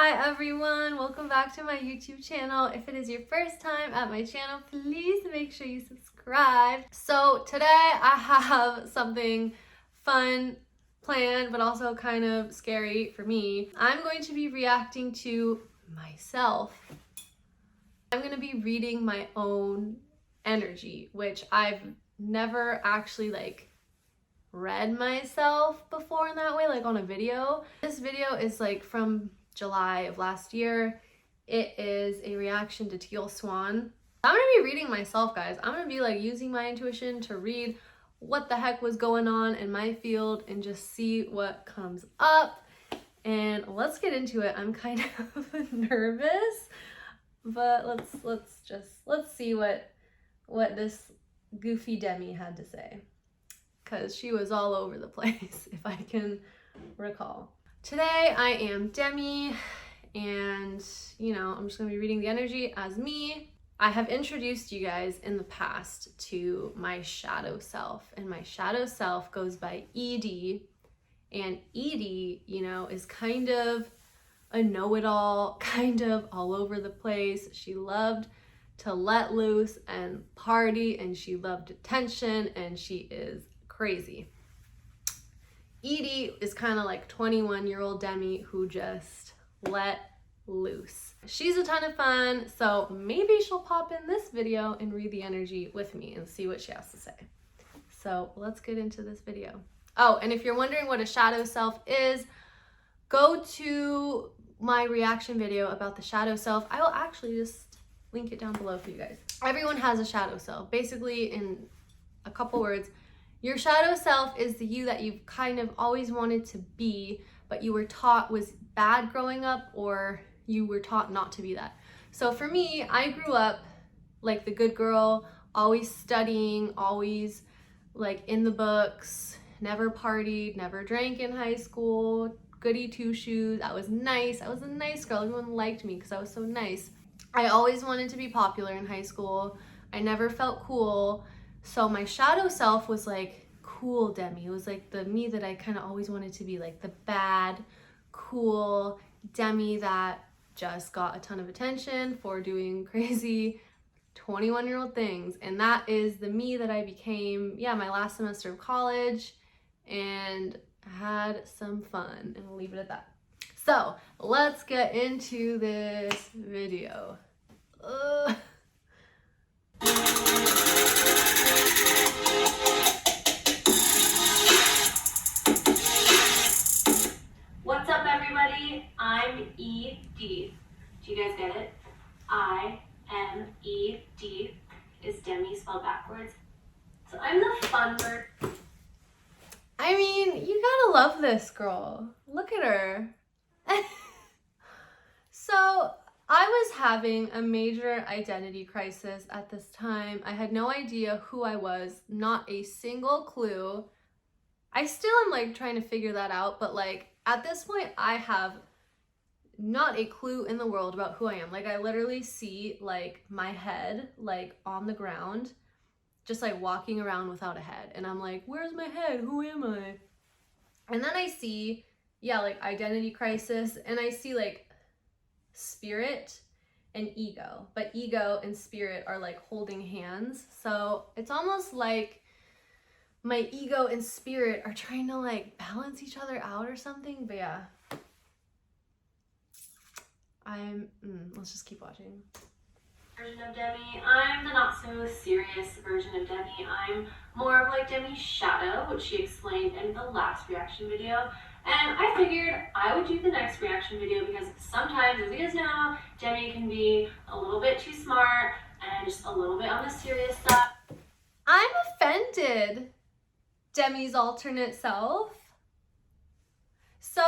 Hi everyone, welcome back to my YouTube channel. If it is your first time at my channel, please make sure you subscribe. So today I have something fun planned, but also kind of scary for me. I'm going to be reacting to myself. I'm going to be reading my own energy, which I've never actually read myself before in that way, like on a video. This video is from July of last year. It is a reaction to Teal Swan. I'm gonna be reading myself, guys. I'm gonna be using my intuition to read what the heck was going on in my field and just see what comes up. And let's get into it. I'm kind of nervous, but let's see what this goofy Demi had to say, because she was all over the place, if I can recall. Today I am Demi, and I'm just gonna be reading the energy as me. I have introduced you guys in the past to my shadow self, and my shadow self goes by Edie, and Edie, is kind of a know-it-all, kind of all over the place. She loved to let loose and party, and she loved attention, and she is crazy. Edie is kind of like 21-year-old Demi who just let loose. She's a ton of fun, so maybe she'll pop in this video and read the energy with me and see what she has to say. So let's get into this video. Oh, and if you're wondering what a shadow self is, go to my reaction video about the shadow self. I will actually just link it down below for you guys. Everyone has a shadow self. Basically, in a couple words, your shadow self is the you that you've kind of always wanted to be, but you were taught was bad growing up, or you were taught not to be that. So for me, I grew up like the good girl, always studying, always in the books, never partied, never drank in high school, goody two-shoes. I was nice. I was a nice girl. Everyone liked me because I was so nice. I always wanted to be popular in high school. I never felt cool. So my shadow self was cool Demi. It was the me that I kind of always wanted to be, the bad, cool Demi that just got a ton of attention for doing crazy 21-year-old things. And that is the me that I became, my last semester of college, and had some fun, and we'll leave it at that. So let's get into this video. What's up, everybody? I'm Edie. Do you guys get it? I-M-E-D is Demi spelled backwards. So I'm the fun bird. I mean, you gotta love this girl. Look at her. So I was having a major identity crisis at this time. I had no idea who I was, not a single clue. I still am trying to figure that out, but at this point I have not a clue in the world about who I am. I literally see my head on the ground, just walking around without a head, and I'm where's my head? Who am I? And then I see identity crisis, and I see spirit and ego, but ego and spirit are holding hands. So it's almost like my ego and spirit are trying to balance each other out or something. But yeah, let's just keep watching. Version of Demi. I'm the not so serious version of Demi. I'm more of Demi's shadow, which she explained in the last reaction video. And I figured I would do the next reaction video because sometimes, as you guys know, Demi can be a little bit too smart and just a little bit on the serious stuff. I'm offended, Demi's alternate self. So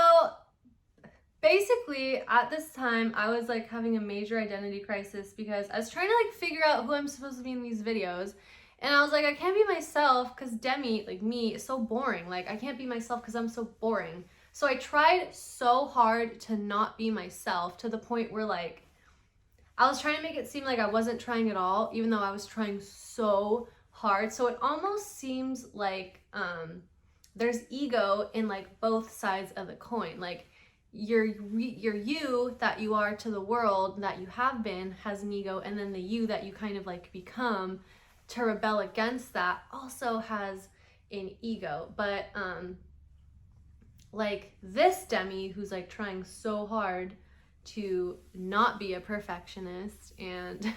basically, at this time, I was having a major identity crisis because I was trying to figure out who I'm supposed to be in these videos. And I was I can't be myself because Demi, me, is so boring. I can't be myself because I'm so boring. So I tried so hard to not be myself, to the point where I was trying to make it seem I wasn't trying at all, even though I was trying so hard. So it almost seems there's ego in both sides of the coin. your you that you are to the world, that you have been, has an ego, and then the you that you kind of like become to rebel against that also has an ego. But like this Demi, who's like trying so hard to not be a perfectionist and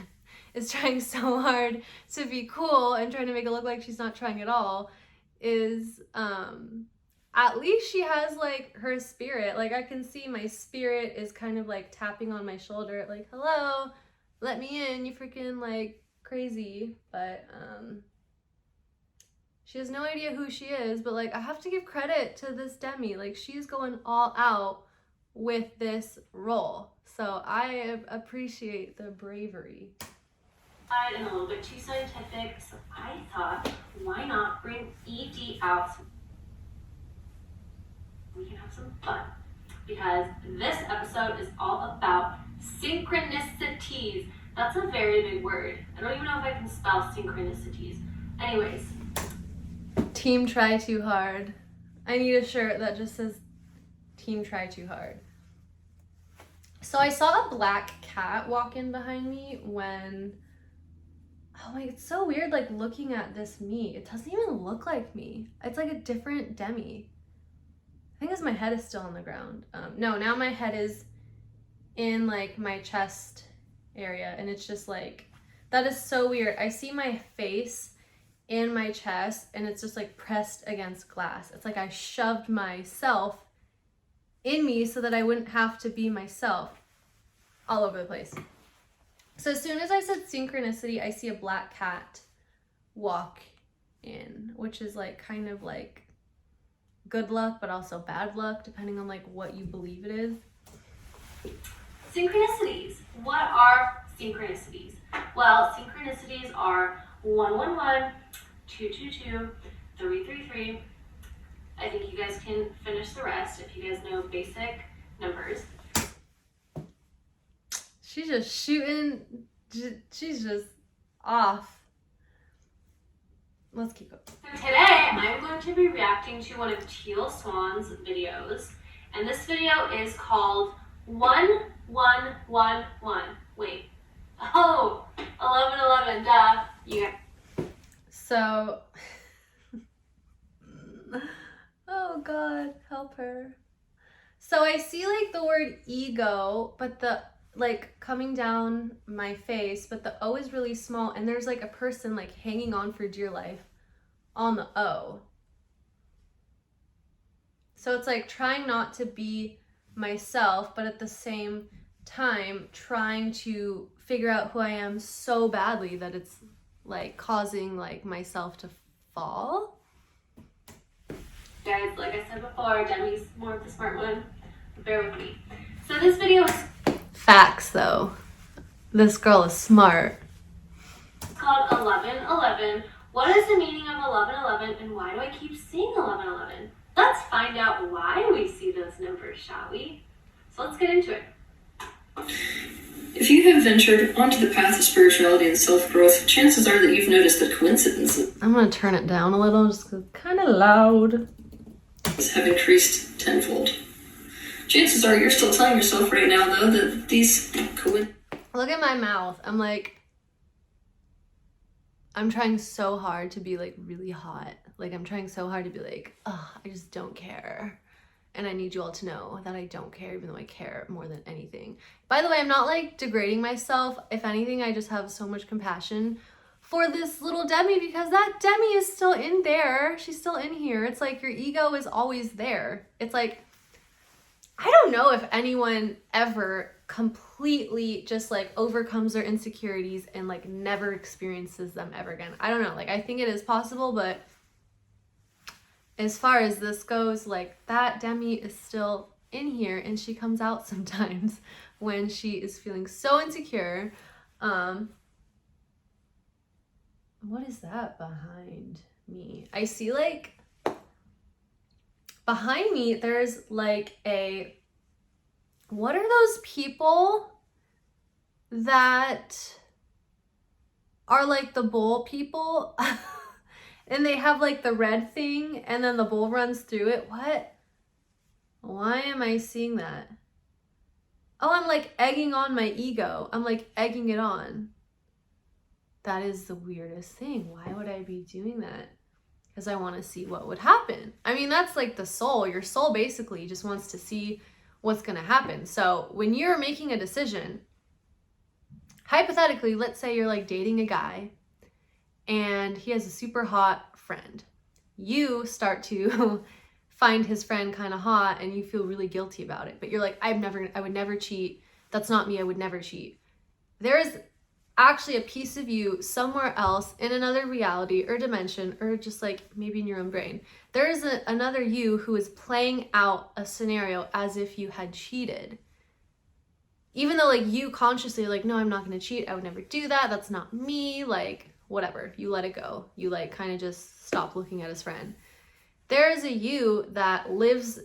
is trying so hard to be cool and trying to make it look like she's not trying at all, is at least she has like her spirit. Like I can see my spirit is kind of like tapping on my shoulder, like, hello, let me in, you freaking like crazy. But she has no idea who she is. But like I have to give credit to this Demi, like she's going all out with this role, so I appreciate the bravery. And a little bit too scientific, so I thought, why not bring ED out so we can have some fun? Because this episode is all about synchronicities. That's a very big word. I don't even know if I can spell synchronicities. Anyways. Team Try Too Hard. I need a shirt that just says Team Try Too Hard. So I saw a black cat walk in behind me when, oh my, it's so weird like looking at this me. It doesn't even look like me. It's like a different Demi. I think it's my head is still on the ground. No, now my head is in like my chest area, and it's just like, that is so weird. I see my face in my chest and it's just like pressed against glass. It's like I shoved myself in me so that I wouldn't have to be myself all over the place. So as soon as I said synchronicity, I see a black cat walk in, which is like kind of like good luck, but also bad luck, depending on like what you believe it is. Synchronicities. What are synchronicities? Well, synchronicities are 111, 222, 333. I think you guys can finish the rest if you guys know basic numbers. She's just shooting. She's just off. Let's keep going. So today, I'm going to be reacting to one of Teal Swan's videos. And this video is called 1111. Wait. Oh, 1111, duh. You got. So, oh God, help her. So I see like the word ego, but the like coming down my face, but the O is really small, and there's like a person like hanging on for dear life on the O. So it's like trying not to be myself, but at the same time trying to figure out who I am so badly that it's like causing like myself to fall. Guys, like I said before, Demi's more of the smart one. Bear with me. So this video is facts though. This girl is smart. called 1111. What is the meaning of 1111 and why do I keep seeing 1111? Let's find out why we see those numbers, shall we? So let's get into it. If you have ventured onto the path of spirituality and self-growth, chances are that you've noticed that coincidences I'm gonna turn it down a little just because it's kind of loud. Have increased tenfold. Chances are you're still telling yourself right now, though, that these Look at my mouth. I'm like, I'm trying so hard to be like really hot. Like I'm trying so hard to be like, oh, I just don't care. And I need you all to know that I don't care, even though I care more than anything. By the way, I'm not like degrading myself. If anything, I just have so much compassion for this little Demi because that Demi is still in there. She's still in here. It's like your ego is always there. It's like, I don't know if anyone ever completely just like overcomes their insecurities and like never experiences them ever again. I don't know. Like I think it is possible, but as far as this goes, like that Demi is still in here and she comes out sometimes when she is feeling so insecure. What is that behind me? I see like behind me there's like a, what are those people that are like the bull people? And they have like the red thing and then the bull runs through it. What? Why am I seeing that? Oh, I'm like egging on my ego. I'm like egging it on. That is the weirdest thing. Why would I be doing that? Because I want to see what would happen. I mean, that's like the soul. Your soul basically just wants to see what's going to happen. So when you're making a decision, hypothetically, let's say you're like dating a guy and he has a super hot friend. You start to find his friend kind of hot and you feel really guilty about it. But you're like, I would never cheat. That's not me. I would never cheat. There's actually a piece of you somewhere else in another reality or dimension, or just like maybe in your own brain. There is another you who is playing out a scenario as if you had cheated. Even though like you consciously like, no, I'm not going to cheat. I would never do that. That's not me. Like whatever, you let it go. You like kind of just stop looking at his friend. There's a you that lives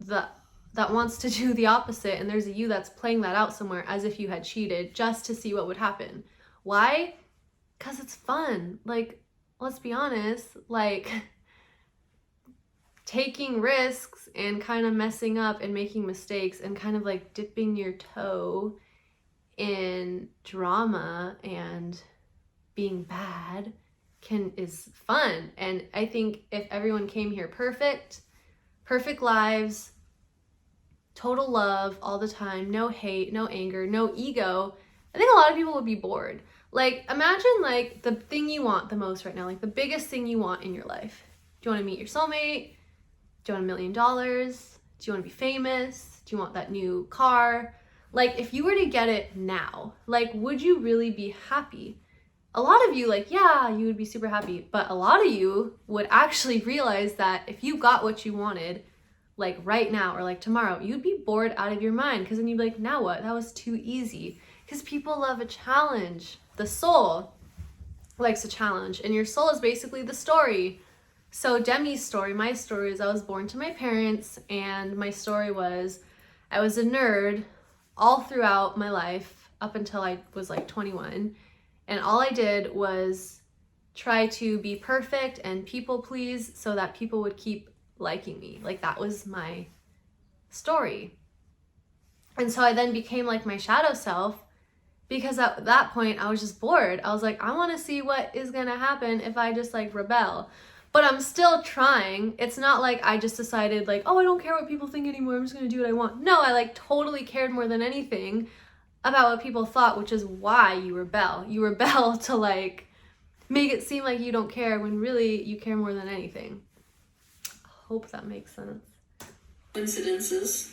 that wants to do the opposite, and there's a you that's playing that out somewhere as if you had cheated just to see what would happen. Why? Because it's fun. Like, let's be honest, like taking risks and kind of messing up and making mistakes and kind of like dipping your toe in drama and being bad is fun. And I think if everyone came here perfect lives, total love all the time, no hate, no anger, no ego, I think a lot of people would be bored. Like, imagine like the thing you want the most right now, like the biggest thing you want in your life. Do you want to meet your soulmate? Do you want $1 million? Do you want to be famous? Do you want that new car? Like, if you were to get it now, like, would you really be happy? A lot of you, like, yeah, you would be super happy, but a lot of you would actually realize that if you got what you wanted, like right now or like tomorrow, you'd be bored out of your mind, because then you'd be like, now what? That was too easy. Because people love a challenge. The soul likes a challenge, and your soul is basically the story. So Demi's story, my story, is I was born to my parents, and my story was I was a nerd all throughout my life up until I was like 21, and all I did was try to be perfect and people please so that people would keep liking me. Like, that was my story. And so I then became like my shadow self, because at that point I was just bored. I was like, I want to see what is gonna happen if I just like rebel. But I'm still trying. It's not like I just decided like, oh, I don't care what people think anymore, I'm just gonna do what I want. No, I like totally cared more than anything about what people thought, which is why you rebel. You rebel to like make it seem like you don't care when really you care more than anything. Hope that makes sense. Coincidences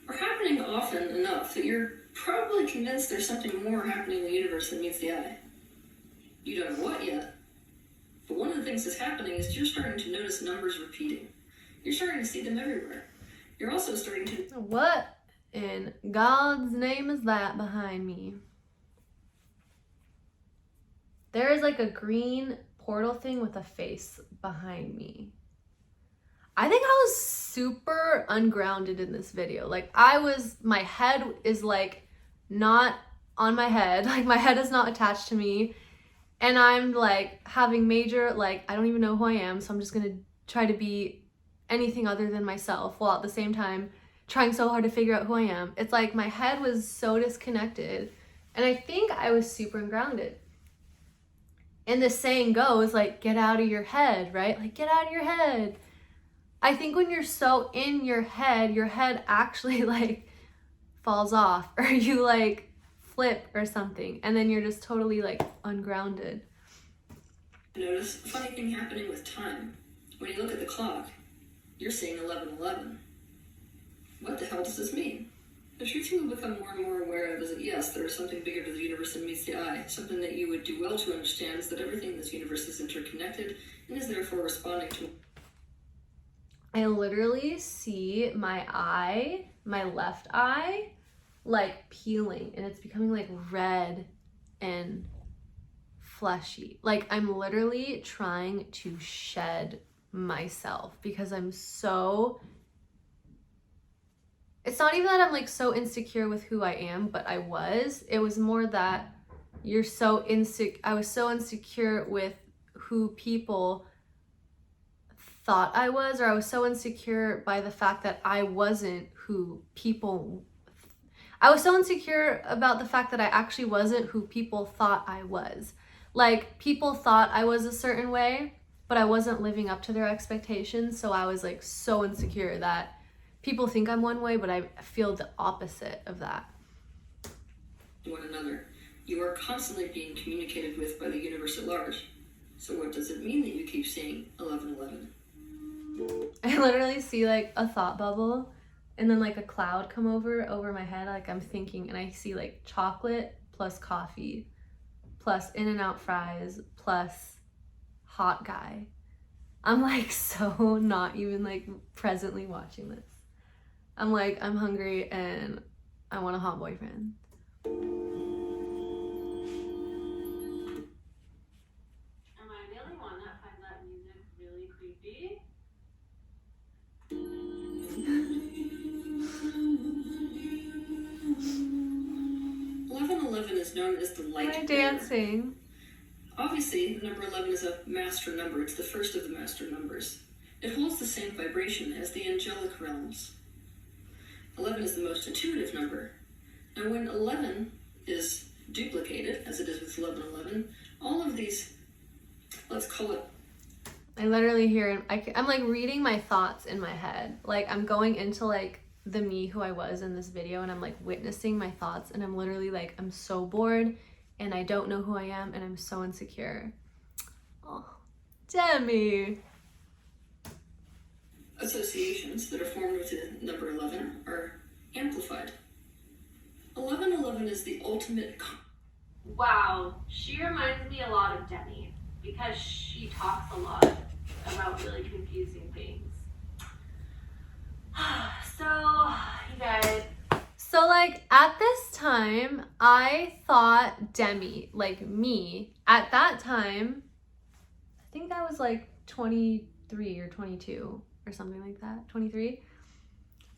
are happening often enough that you're probably convinced there's something more happening in the universe than meets the eye. You don't know what yet, but one of the things that's happening is you're starting to notice numbers repeating. You're starting to see them everywhere. You're also starting to... What in God's name is that behind me? There is like a green portal thing with a face behind me. I think I was super ungrounded in this video. Like, my head is like not on my head. Like, my head is not attached to me. And I'm like having major, like, I don't even know who I am. So I'm just gonna try to be anything other than myself, while at the same time trying so hard to figure out who I am. It's like my head was so disconnected. And I think I was super ungrounded. And the saying goes, like, get out of your head, right? Like, get out of your head. I think when you're so in your head actually like falls off, or you like flip or something, and then you're just totally like ungrounded. Notice a funny thing happening with time. When you look at the clock, you're seeing 11:11. What the hell does this mean? The truth you will become more and more aware of is that yes, there is something bigger to the universe than meets the eye. Something that you would do well to understand is that everything in this universe is interconnected and is therefore responding to... I literally see my eye, my left eye, like peeling, and it's becoming like red and fleshy. Like, I'm literally trying to shed myself because I'm so... It's not even that I'm like so insecure with who I am, but I was. It was more that I was so insecure with who people thought I was, or I was so insecure by the fact that I wasn't who people, I was so insecure about the fact that I actually wasn't who people thought I was. Like, people thought I was a certain way, but I wasn't living up to their expectations, so I was like so insecure that people think I'm one way, but I feel the opposite of that. One another. You are constantly being communicated with by the universe at large. So what does it mean that you keep seeing 1111? I literally see like a thought bubble and then like a cloud come over my head, like I'm thinking, and I see like chocolate plus coffee plus In-N-Out fries plus hot guy. I'm like so not even like presently watching this. I'm like, I'm hungry and I want a hot boyfriend. Am I the only one that finds that music really creepy? 1111 is known as the light Am I bearer. dancing? Obviously, the number 11 is a master number. It's the first of the master numbers. It holds the same vibration as the angelic realms. 11 is the most intuitive number. Now, when 11 is duplicated, as it is with 1111, all of these, let's call it, I literally hear, I'm like reading my thoughts in my head. Like I'm going into like the me who I was in this video, and I'm like witnessing my thoughts, and I'm literally like, I'm so bored and I don't know who I am and I'm so insecure. Oh, Demi. associations that are formed with the number 11 are amplified. 1111 is the ultimate Wow, she reminds me a lot of Demi because she talks a lot about really confusing things. So, you guys. So like at this time, I thought Demi, like me, at that time, I think I was like 23 or 22 or something like that, 23.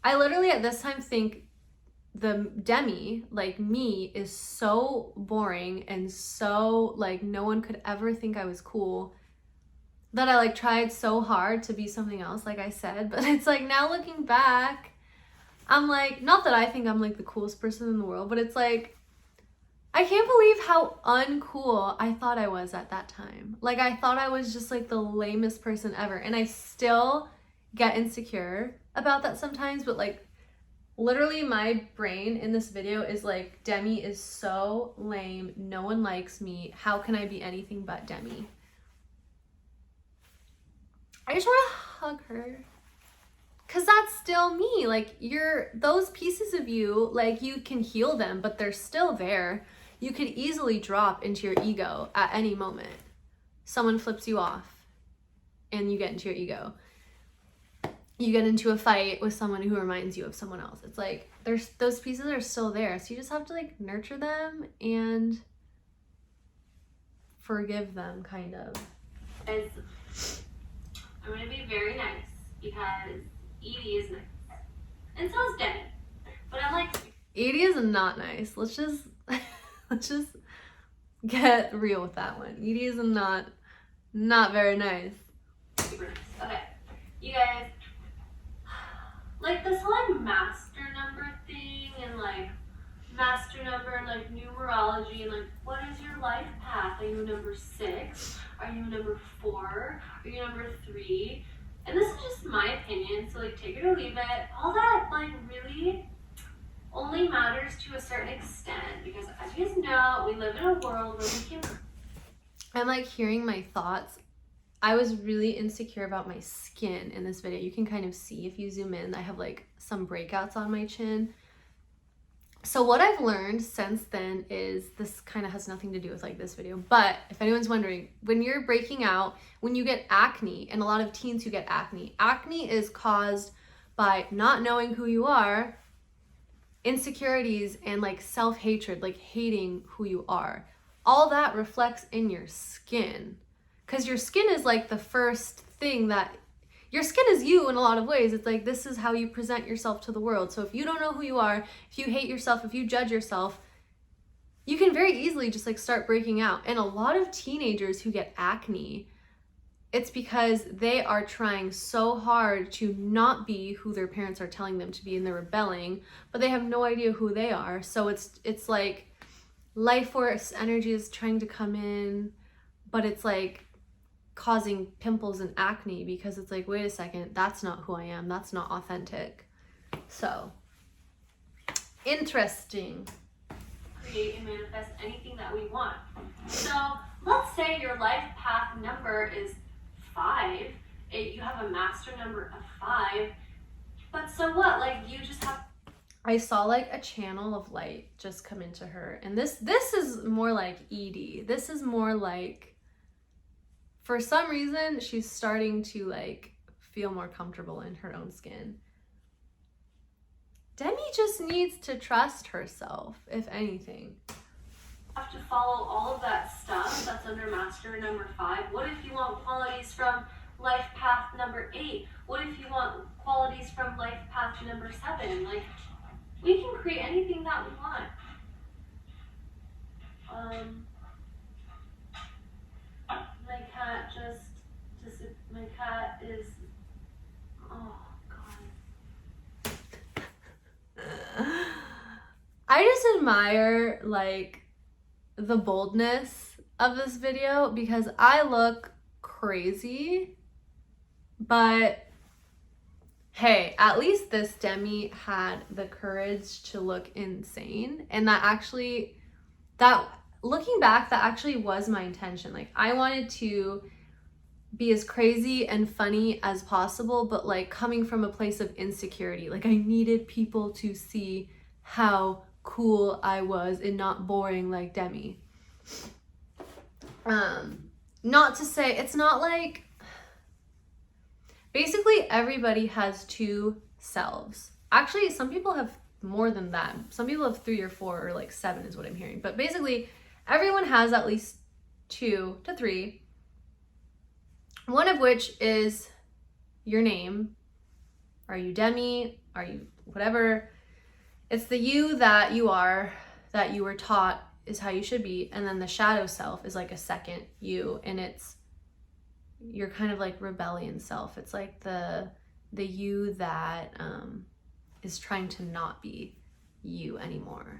I literally at this time think the Demi, like me, is so boring and so like no one could ever think I was cool that I like tried so hard to be something else, like I said. But it's like now looking back, I'm like, not that I think I'm like the coolest person in the world, but it's like, I can't believe how uncool I thought I was at that time. Like I thought I was just like the lamest person ever, and I still get insecure about that sometimes, but like literally my brain in this video is like, Demi is so lame, no one likes me, how can I be anything but Demi? I just want to hug her. Cause that's still me. Like those pieces of you, like you can heal them, but they're still there. You could easily drop into your ego at any moment. Someone flips you off and you get into your ego. You get into a fight with someone who reminds you of someone else. It's like, those pieces are still there. So you just have to like nurture them and forgive them, kind of. I'm gonna be very nice because Edie is nice. And so is Demi. But I'm like, Edie is not nice. Let's just get real with that one. Edie is not very nice. super nice. Okay. You guys, like this whole like master number thing and like master number and like numerology and like what is your life path? Are you number 6? Are you number 4? Are you number 3? And this is just my opinion, so like take it or leave it. All that like really only matters to a certain extent because as you guys know, we live in a world where we can. I'm like hearing my thoughts. I was really insecure about my skin in this video. You can kind of see if you zoom in, I have like some breakouts on my chin. So what I've learned since then is, this kind of has nothing to do with like this video, but if anyone's wondering, when you're breaking out, when you get acne, and a lot of teens who get acne is caused by not knowing who you are, insecurities, and like self-hatred, like hating who you are. All that reflects in your skin, because your skin is like the first thing that, your skin is you in a lot of ways. It's like, this is how you present yourself to the world. So if you don't know who you are, if you hate yourself, if you judge yourself, you can very easily just like start breaking out. And a lot of teenagers who get acne, it's because they are trying so hard to not be who their parents are telling them to be, and they're rebelling, but they have no idea who they are. So it's like life force energy is trying to come in, but it's like causing pimples and acne because it's like, wait a second, that's not who I am. That's not authentic. So interesting. Create and manifest anything that we want. So let's say your life path number is 5. You have a master number of 5. But so what? Like, you just have. I saw like a channel of light just come into her, and this is more like Edie. This is more like, for some reason, she's starting to like feel more comfortable in her own skin. Demi just needs to trust herself, if anything. Have to follow all of that stuff that's under master number 5. What if you want qualities from life path number 8? What if you want qualities from life path number 7? Like, we can create anything that we want. My cat my cat is, oh God. I just admire like the boldness of this video because I look crazy, but hey, at least this Demi had the courage to look insane, and that looking back, that actually was my intention. Like, I wanted to be as crazy and funny as possible, but like coming from a place of insecurity. Like, I needed people to see how cool I was and not boring like Demi. Not to say, it's not like, basically everybody has 2 selves. Actually, some people have more than that. Some people have 3 or 4 or like 7 is what I'm hearing. But basically, everyone has at least 2 to 3. One of which is your name. Are you Demi? Are you whatever? It's the you that you are, that you were taught is how you should be. And then the shadow self is like a second you, and it's your kind of like rebellion self. It's like the you that is trying to not be you anymore.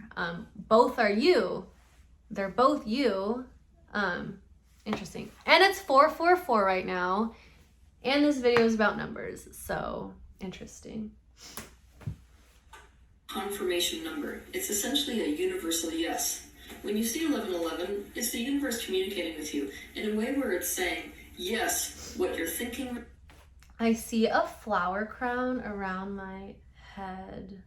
Both are you. They're both you. Interesting. And it's 444 right now. And this video is about numbers. So interesting. Confirmation number. It's essentially a universal yes. When you see 1111, it's the universe communicating with you in a way where it's saying, yes, what you're thinking. I see a flower crown around my head,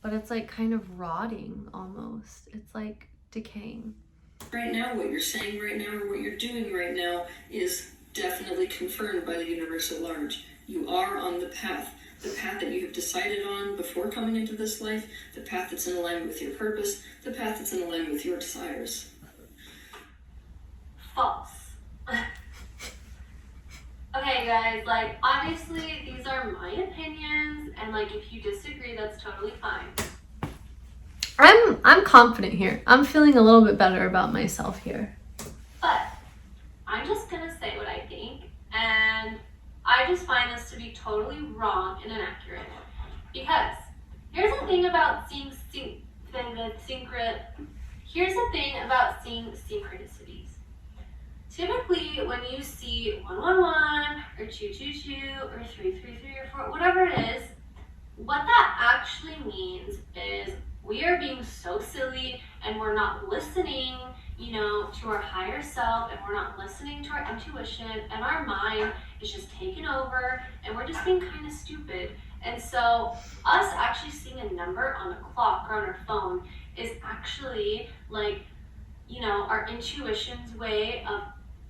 but it's like kind of rotting almost. It's like decaying. Right now, what you're saying right now or what you're doing right now is definitely confirmed by the universe at large. You are on the path that you have decided on before coming into this life, the path that's in alignment with your purpose, the path that's in alignment with your desires. False. Okay, guys, like, obviously these are my opinions, and like, if you disagree, that's totally fine. I'm confident here. I'm feeling a little bit better about myself here. But I'm just gonna say what I think, and I just find this to be totally wrong and inaccurate. Because here's the thing about seeing synchronicities. Typically, when you see 111 or 222 or 333 or 4, whatever it is, what that actually means is we are being so silly and we're not listening, to our higher self, and we're not listening to our intuition, and our mind is just taking over, and we're just being kind of stupid. And so us actually seeing a number on the clock or on our phone is actually like, our intuition's way of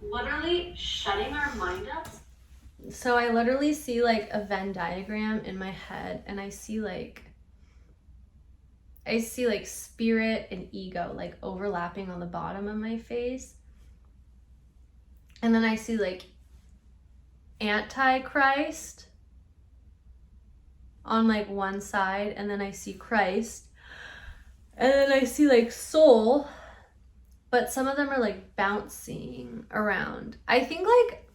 literally shutting our mind up. So I literally see like a Venn diagram in my head, and I see like spirit and ego like overlapping on the bottom of my face. And then I see like Antichrist on like one side, and then I see Christ, and then I see like soul, but some of them are like bouncing around. I think like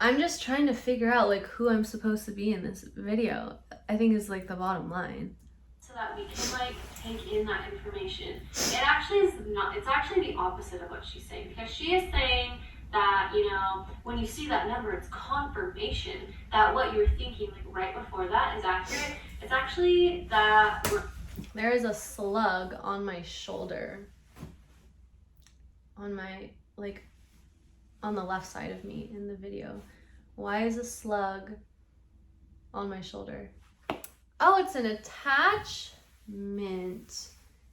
I'm just trying to figure out like who I'm supposed to be in this video. I think is like the bottom line. So that we can like take in that information. It actually is not, it's actually the opposite of what she's saying, because she is saying that, you know, when you see that number, it's confirmation that what you're thinking like right before that is accurate. It's actually that there is a slug on my shoulder. On my, like, on the left side of me in the video. Why is a slug on my shoulder? Oh, it's an attachment.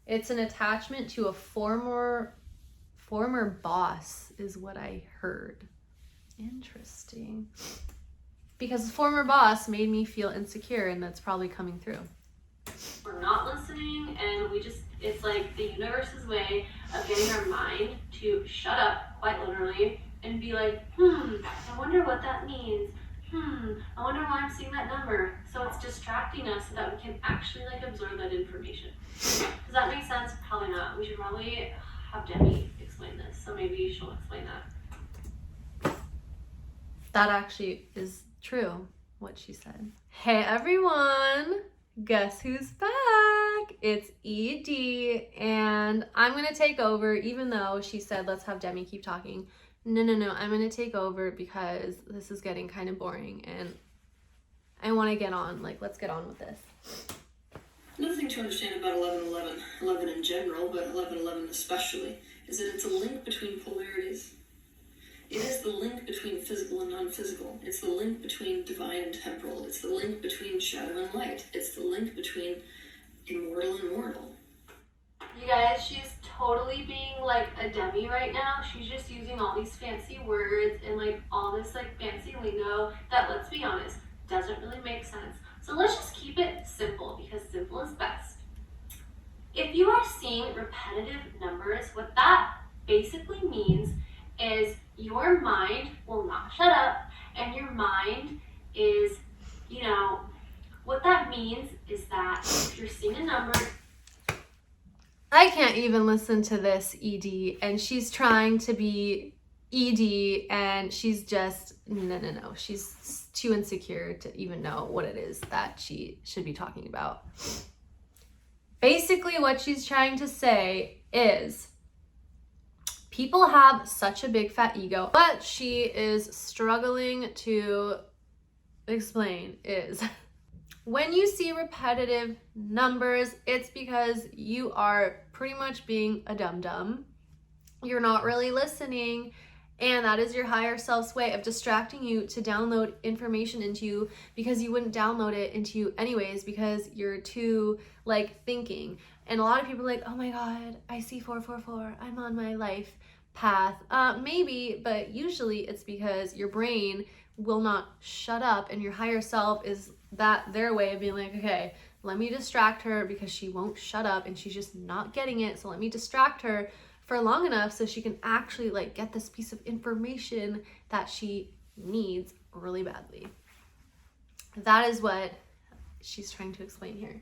It's an attachment to a former boss is what I heard. Interesting. Because the former boss made me feel insecure, and that's probably coming through. we're not listening, and we just, it's like the universe's way of getting our mind to shut up, quite literally, and be like, I wonder what that means. I wonder why I'm seeing that number. So it's distracting us so that we can actually like absorb that information. Does that make sense? Probably not. We should probably have Demi explain this. So maybe she'll explain that. That actually is true, what she said. Hey everyone, guess who's back? It's ED, and I'm gonna take over, even though she said let's have Demi keep talking. No, I'm gonna take over because this is getting kind of boring and I wanna get on, like, let's get on with this. Another thing to understand about 1111, 11 in general, but 1111 especially, is that it's a link between polarities. It is the link between physical and non-physical. It's the link between divine and temporal. It's the link between shadow and light. It's the link between immortal and mortal. You guys, she's totally being like a Demi right now. She's just using all these fancy words and like all this like fancy lingo that, let's be honest, doesn't really make sense. So let's just keep it simple, because simple is best. If you are seeing repetitive numbers, what that basically means is your mind will not shut up, and your mind is, you know, what that means is that if you're seeing a number, I can't even listen to this ED, and she's trying to be ED, and she's just, no. She's too insecure to even know what it is that she should be talking about. Basically, what she's trying to say is people have such a big fat ego. What she is struggling to explain is when you see repetitive numbers, it's because you are pretty much being a dum-dum. You're not really listening, and that is your higher self's way of distracting you to download information into you, because you wouldn't download it into you anyways because you're too like thinking. And a lot of people are like, oh my god, I see 444, I'm on my life path. Maybe, but usually it's because your brain will not shut up, and your higher self is that their way of being like, okay, let me distract her because she won't shut up and she's just not getting it, so let me distract her for long enough so she can actually like get this piece of information that she needs really badly. That is what she's trying to explain here.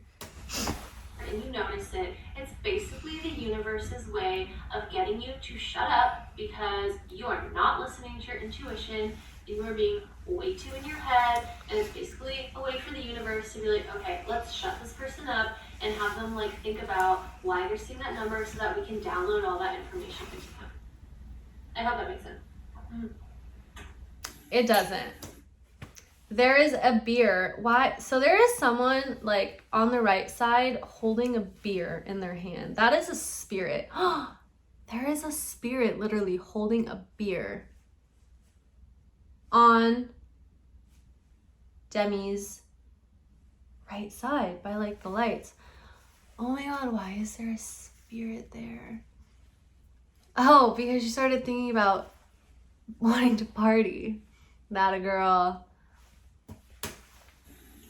and you notice it, it's basically the universe's way of getting you to shut up because you are not listening to your intuition. You are being way too in your head, and it's basically a way for the universe to be like, okay, let's shut this person up and have them like think about why they're seeing that number so that we can download all that information into them. I hope that makes sense. It doesn't. There is a beer. Why? So there is someone like on the right side holding a beer in their hand. That is a spirit. There is a spirit literally holding a beer on Demi's right side by like the lights. Oh my god, why is there a spirit there? Oh, because you started thinking about wanting to party. That a girl.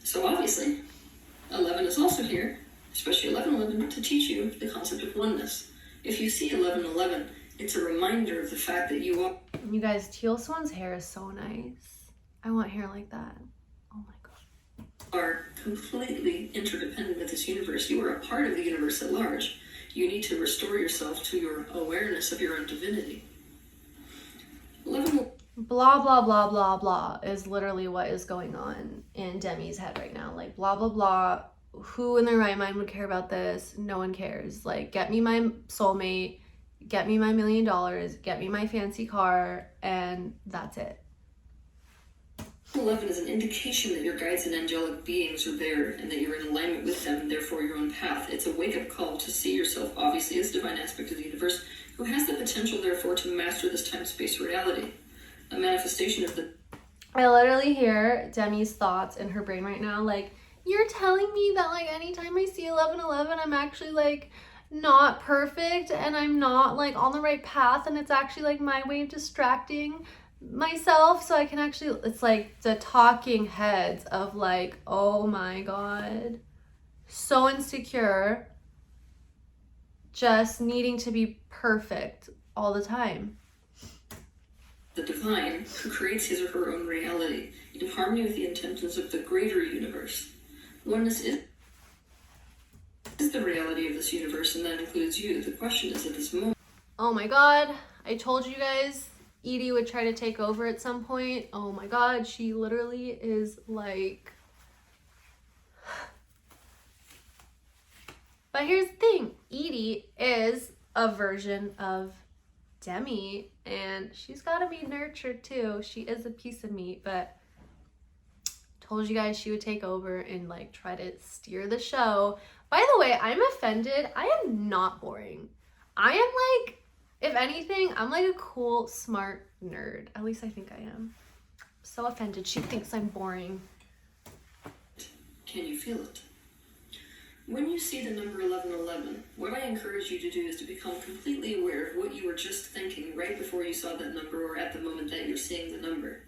So obviously, 11 is also here, especially 1111, to teach you the concept of oneness. If you see 1111, it's a reminder of the fact that you You guys, Teal Swan's hair is so nice. I want hair like that. Oh my god. are completely interdependent with this universe. You are a part of the universe at large. You need to restore yourself to your awareness of your own divinity. 11. blah, blah, blah, blah, blah is literally what is going on in Demi's head right now. Like, blah, blah, blah. Who in their right mind would care about this? No one cares. Like, get me my soulmate, get me my $1 million, get me my fancy car, and that's it. 11 is an indication that your guides and angelic beings are there and that you're in alignment with them and therefore your own path. It's a wake-up call to see yourself obviously as a divine aspect of the universe who has the potential therefore to master this time-space reality. A manifestation of the... I literally hear Demi's thoughts in her brain right now, like, you're telling me that, like, anytime I see 1111, I'm actually, like, not perfect and I'm not, like, on the right path, and it's actually, like, my way of distracting myself so I can actually, it's like the talking heads of, like, oh my god, so insecure, just needing to be perfect all the time. The divine who creates his or her own reality in harmony with the intentions of the greater universe. Oneness is the reality of this universe, and that includes you. The question is, at this moment... Oh my god, I told you guys Edie would try to take over at some point. Oh my god, she literally is like... But here's the thing, Edie is a version of Demi, and she's got to be nurtured too. She is a piece of meat, but told you guys she would take over and, like, try to steer the show. By the way, I'm offended. I am not boring. I am, like, if anything, I'm like a cool, smart nerd. At least I think I am. So offended. She thinks I'm boring. Can you feel it? When you see the number 1111, what I encourage you to do is to become completely aware of what you were just thinking right before you saw that number or at the moment that you're seeing the number.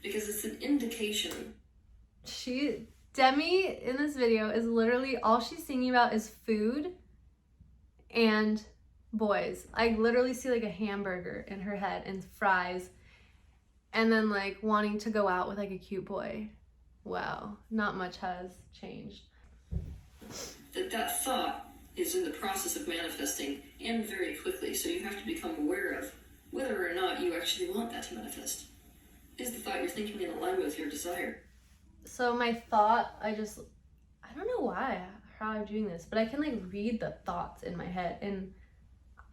Because it's an indication. Demi in this video is literally, all she's thinking about is food and boys. I literally see, like, a hamburger in her head and fries, and then, like, wanting to go out with, like, a cute boy. Wow, not much has changed. That thought is in the process of manifesting, and very quickly, so you have to become aware of whether or not you actually want that to manifest. Is the thought you're thinking in alignment with your desire? So my thought, I don't know why, how I'm doing this, but I can, like, read the thoughts in my head. And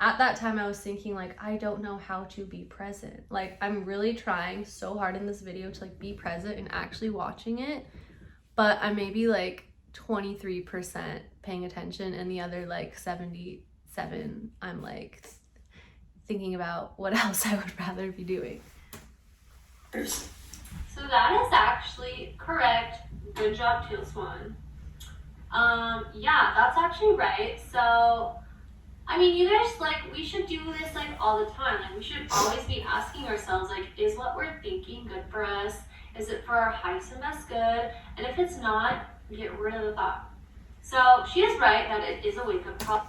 at that time I was thinking, like, I don't know how to be present. Like, I'm really trying so hard in this video to, like, be present and actually watching it, but I'm maybe, like, 23% paying attention, and the other, like, 77, I'm, like, thinking about what else I would rather be doing. So that is actually correct. Good job, Teal Swan. Yeah, that's actually right. So, I mean, you guys, like, we should do this, like, all the time. Like, we should always be asking ourselves, like, is what we're thinking good for us? Is it for our highest and best good? And if it's not, get rid of the thought. So she is right that it is a wake-up call.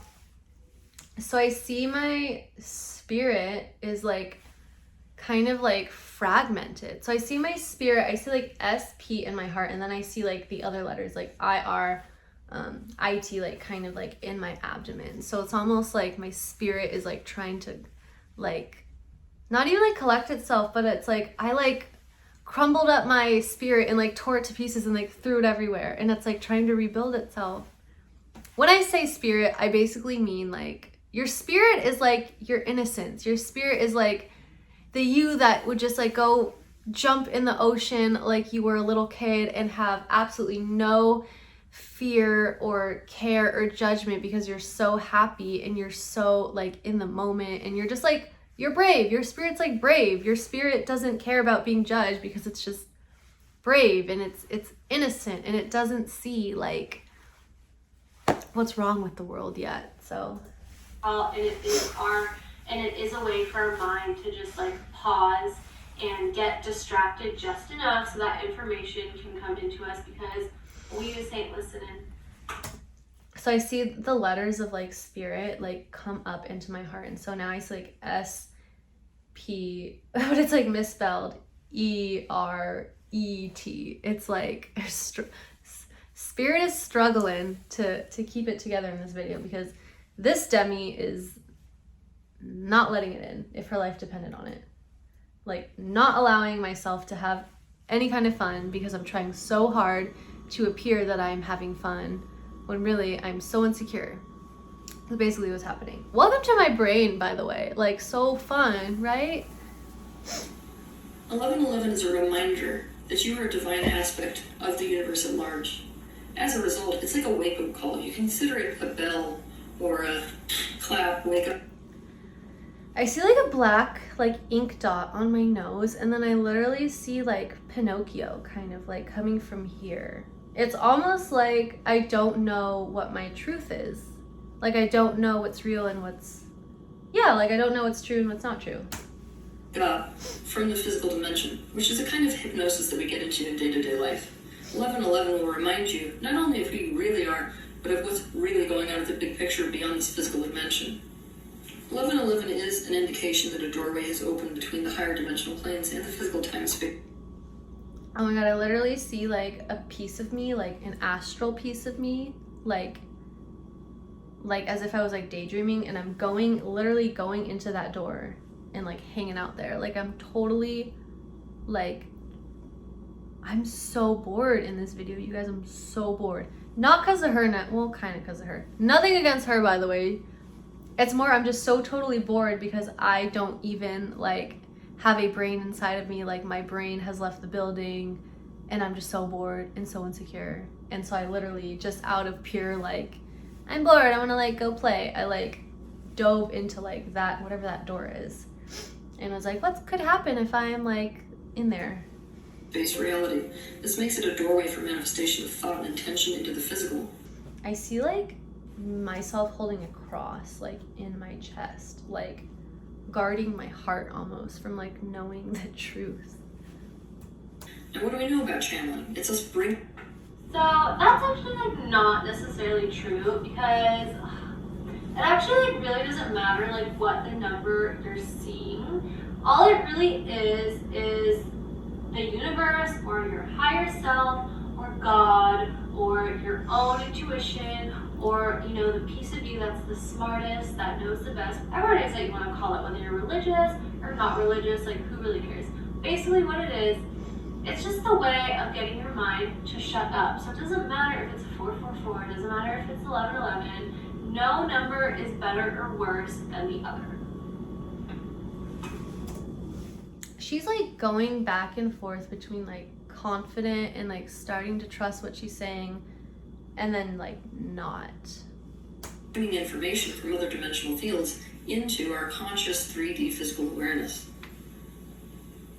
So I see my spirit is, like, kind of, like, fragmented. So I see my spirit, I see, like, SP in my heart, and then I see, like, the other letters, like IR, IT, like, kind of, like, in my abdomen. So it's almost like my spirit is, like, trying to, like, not even, like, collect itself, but it's like I, like, crumbled up my spirit and, like, tore it to pieces and, like, threw it everywhere, and it's, like, trying to rebuild itself. When I say spirit, I basically mean, like, your spirit is, like, your innocence. Your spirit is, like, the you that would just, like, go jump in the ocean like you were a little kid and have absolutely no fear or care or judgment because you're so happy and you're so, like, in the moment, and you're just, like, you're brave. Your spirit's, like, brave. Your spirit doesn't care about being judged because it's just brave, and it's innocent, and it doesn't see, like, what's wrong with the world yet. So And it is a way for our mind to just, like, pause and get distracted just enough so that information can come into us, because we just ain't listening. So I see the letters of, like, spirit, like, come up into my heart, and so now I see, like, SP, but it's, like, misspelled ERET. It's like spirit is struggling to keep it together in this video, because this Demi is not letting it in if her life depended on it. like not allowing myself to have any kind of fun because I'm trying so hard to appear that I'm having fun when really I'm so insecure. That's basically what's happening. Welcome to my brain, by the way. Like, so fun, right? 1111 is a reminder that you are a divine aspect of the universe at large. As a result, it's like a wake-up call. You consider it a bell or a clap, wake up. I see like a black like ink dot on my nose, and then I literally see like Pinocchio kind of like coming from here. It's almost like I don't know what my truth is. Like I don't know what's real and what's, yeah, like I don't know what's true and what's not true. From the physical dimension, which is a kind of hypnosis that we get into in day-to-day life. 1111 will remind you not only of who you really are, but of what's really going on with the big picture beyond this physical dimension. 1111 is an indication that a doorway has opened between the higher dimensional planes and the physical time space. Oh my god, I literally see like a piece of me, like an astral piece of me, like as if I was like daydreaming, and I'm literally going into that door and like hanging out there. Like I'm totally like, I'm so bored in this video, you guys. I'm so bored. Not because of her, well, kind of because of her. Nothing against her, by the way. It's more, I'm just so totally bored because I don't even like have a brain inside of me. Like my brain has left the building and I'm just so bored and so insecure. And so I literally just out of pure like, I'm bored, I want to like go play, I like dove into like that, whatever that door is, and was like, what could happen if I am like in there? Base reality. This makes it a doorway for manifestation of thought and intention into the physical. I see like myself holding a cross like in my chest, like guarding my heart almost from like knowing the truth. And what do we know about channeling? It's us bring. So that's actually like not necessarily true, because it actually like really doesn't matter like what the number you're seeing. All it really is the universe or your higher self or God or your own intuition, or you know, the piece of you that's the smartest, that knows the best, whatever it is that you want to call it, whether you're religious or not religious, like who really cares? Basically what it is, it's just the way of getting your mind to shut up. So it doesn't matter if it's 444, it doesn't matter if it's 1111. No number is better or worse than the other. She's like going back and forth between like confident and like starting to trust what she's saying, and then like not. Bringing information from other dimensional fields into our conscious 3D physical awareness.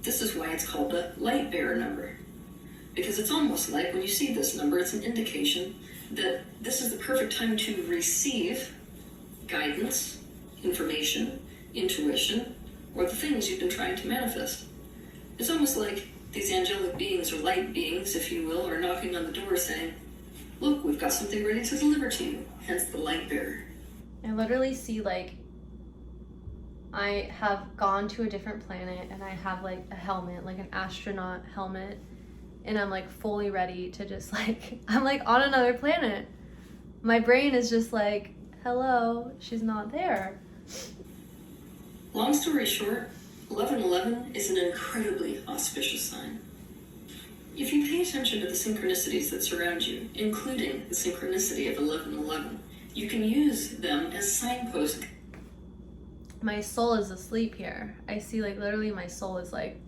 This is why it's called a light bearer number. Because it's almost like when you see this number, it's an indication that this is the perfect time to receive guidance, information, intuition, or the things you've been trying to manifest. It's almost like these angelic beings, or light beings, if you will, are knocking on the door saying, look, we've got something ready to deliver to you, hence the light bearer. I literally see like I have gone to a different planet and I have like a helmet, like an astronaut helmet, and I'm like fully ready to just like, I'm like on another planet. My brain is just like, hello, she's not there. Long story short, 1111 is an incredibly auspicious sign. If you pay attention to the synchronicities that surround you, including the synchronicity of 1111, you can use them as signposts. My soul is asleep here. I see like literally my soul is like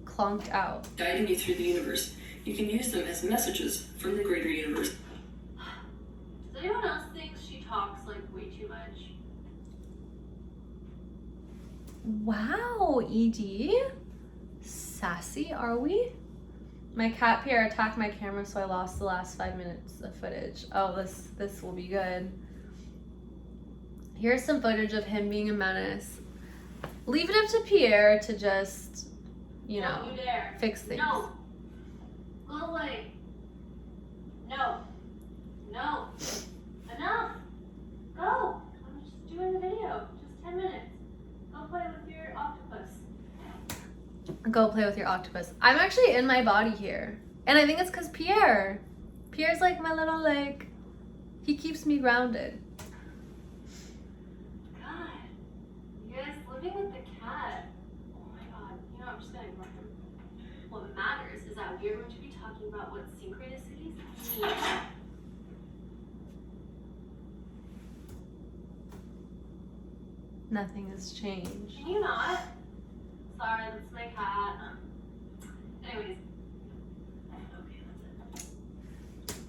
clunked out. Guiding you through the universe. You can use them as messages from the greater universe. Does anyone else think she talks like way too much? Wow, ED? Sassy, are we? My cat Pierre attacked my camera, so I lost the last 5 minutes of footage. Oh, this will be good. Here's some footage of him being a menace. Leave it up to Pierre to just, you know, Don't you dare. fix things. No. Go away. No. No. Enough. Go. I'm just doing the video. Just 10 minutes. Go play with your octopus. Go play with your octopus. I'm actually in my body here. And I think it's because Pierre's like my little like, he keeps me grounded. God. You guys living with the cat. I'm just gonna ignore him. What matters is that we are going to be talking about what synchronicities mean. Nothing has changed. Can you not? Sorry, that's my cat. Anyways. Okay, that's it.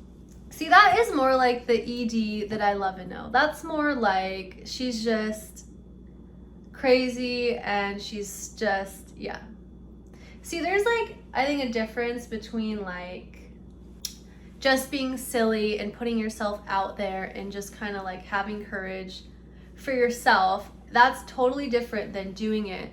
See, that is more like the ED that I love and know. That's more like she's just crazy and she's just, yeah. See, there's like, I think a difference between like just being silly and putting yourself out there and just kind of like having courage for yourself. That's totally different than doing it,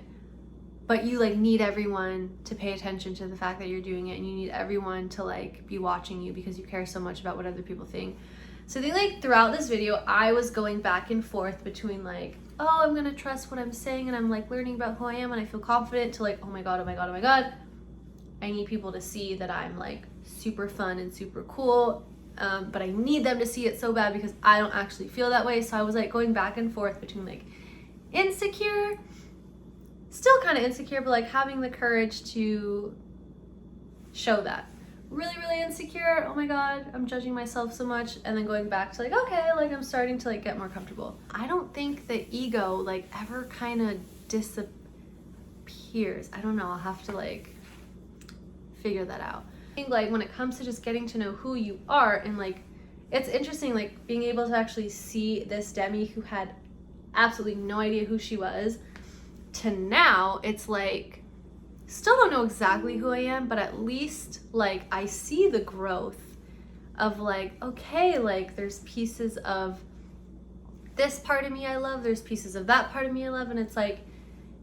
but you like need everyone to pay attention to the fact that you're doing it, and you need everyone to like be watching you because you care so much about what other people think. So I think like throughout this video, I was going back and forth between like, oh, I'm gonna trust what I'm saying and I'm like learning about who I am and I feel confident, to like, oh my god, oh my god, oh my god, I need people to see that I'm like super fun and super cool. But I need them to see it so bad because I don't actually feel that way. So I was like going back and forth between like insecure, still kind of insecure, but like having the courage to show that. Really, really insecure, oh my god, I'm judging myself so much, and then going back to like, okay, like I'm starting to like get more comfortable. I don't think the ego like ever kind of disappears. I don't know, I'll have to like figure that out. I think like when it comes to just getting to know who you are, and like it's interesting like being able to actually see this Demi who had absolutely no idea who she was, to now it's like still don't know exactly who I am, but at least like I see the growth of like, okay, like there's pieces of this part of me I love, there's pieces of that part of me I love, and it's like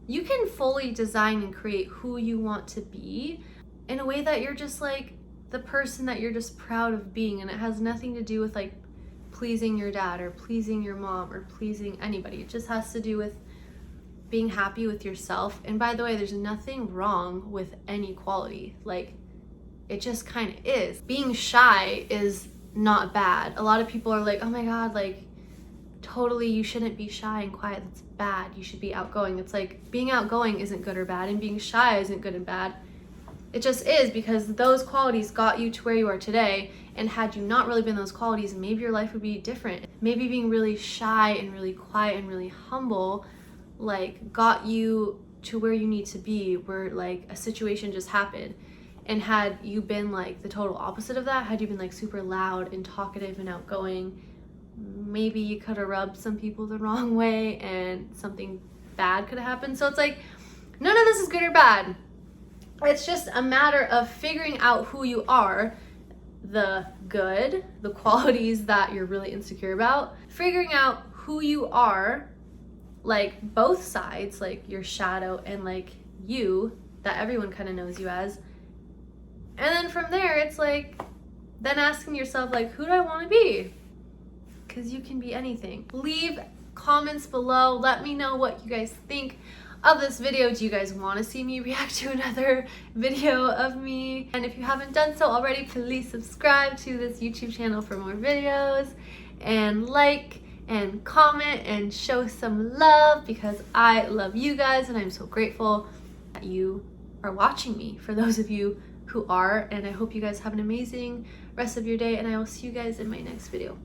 you can fully design and create who you want to be in a way that you're just like the person that you're just proud of being, and it has nothing to do with like pleasing your dad or pleasing your mom or pleasing anybody. It just has to do with being happy with yourself. And by the way, there's nothing wrong with any quality. Like, it just kind of is. Being shy is not bad. A lot of people are like, oh my god, like totally you shouldn't be shy and quiet, that's bad, you should be outgoing. It's like being outgoing isn't good or bad, and being shy isn't good and bad. It just is, because those qualities got you to where you are today, and had you not really been those qualities, maybe your life would be different. Maybe being really shy and really quiet and really humble like got you to where you need to be, where like a situation just happened. And had you been like the total opposite of that, had you been like super loud and talkative and outgoing, maybe you could have rubbed some people the wrong way and something bad could have happened. So it's like none of this is good or bad. It's just a matter of figuring out who you are, the good, the qualities that you're really insecure about, figuring out who you are, like both sides, like your shadow and like you, that everyone kind of knows you as. And then from there, it's like then asking yourself like, who do I want to be? Because you can be anything. Leave comments below. Let me know what you guys think of this video. Do you guys want to see me react to another video of me? And if you haven't done so already, please subscribe to this YouTube channel for more videos, and like and comment and show some love, because I love you guys and I'm so grateful that you are watching me, for those of you who are. And I hope you guys have an amazing rest of your day, and I will see you guys in my next video.